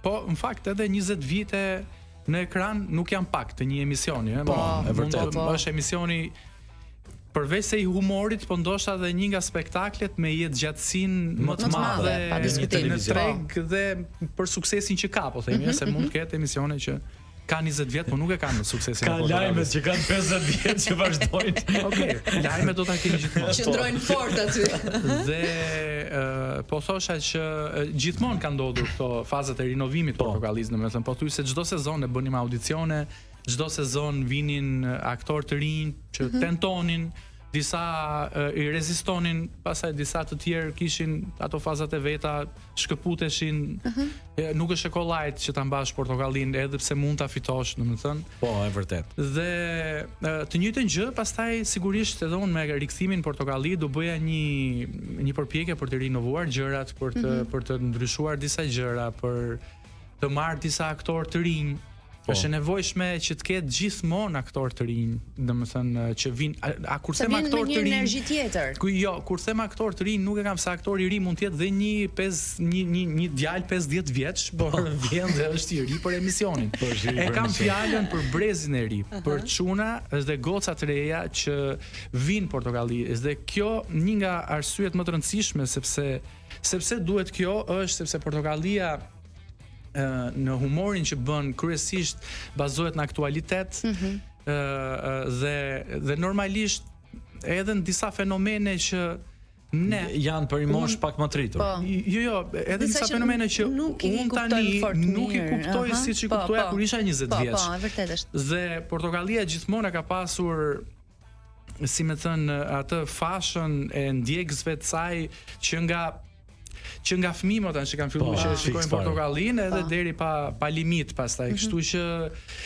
Po, në fakt edhe 20 vite në ekran nuk janë pak të një emisioni, Po, e vërtet. Është emisioni përveç se i humorit, po ndoshta edhe një nga spektaklet me jetë gjatësinë më të madhe pa diskutim. në treg dhe për suksesin që ka, po themi, se mund të ketë emisione që ka 20 vjet, po nuk e kanë suksesin Ka lajmet që kanë 50 vjet që vazhdojnë. Okej, lajmet do ta kemi gjithmonë. Qëndrojnë fort aty. Dhe po thosha që gjithmonë kanë ndodhur këto fazat e rinovimit portokallizëm, domethënë po thuaj se çdo sezon e bënim audicione, çdo sezon vinin aktorë të rinj që tentonin, disa i rezistonin, pastaj disa të tjerë kishin ato fazat e veta, shkëputeshin. Nuk është e kollajt që ta mbash portokallin edhe pse mund ta fitosh, domethënë. Po, e vërtet. Dhe të njëjtën gjë, pastaj sigurisht edhe unë me rikthimin portokalli do bëja një përpjekje për të rinovuar gjërat, për të ndryshuar disa gjëra, për të marrë disa aktorë të rinj. Është e nevojshme që të ketë gjithmonë aktorë të rinj, domethënë që vinë kur them aktorë të rinj. Një energji tjetër. Kur them aktorë të rinj, nuk e kam se aktori i ri mund të jetë dhe një djalë 50 vjeç, por vjen dhe është i ri për emisionin. E kam fjalën për brezin e ri, për çuna dhe goca të reja që vinë portokalli. Dhe kjo një nga arsyet më të rëndësishme sepse duhet kjo është sepse portokallia në humorin që bën kryesisht bazohet në aktualitet dhe normalisht edhe në disa fenomene që ne janë për mosh pak më të rritur. Jo, edhe disa fenomene që unë tani nuk i kuptoj siç i kuptoja kur isha 20 vjeç. Po, e vërtetë është. Dhe Portokallia gjithmonë ka pasur, si më thënë, atë fashën e ndjekësve të saj që nga fëmijët që kanë filluar që shikojnë portokallin edhe deri pa limit pastaj. Kështu që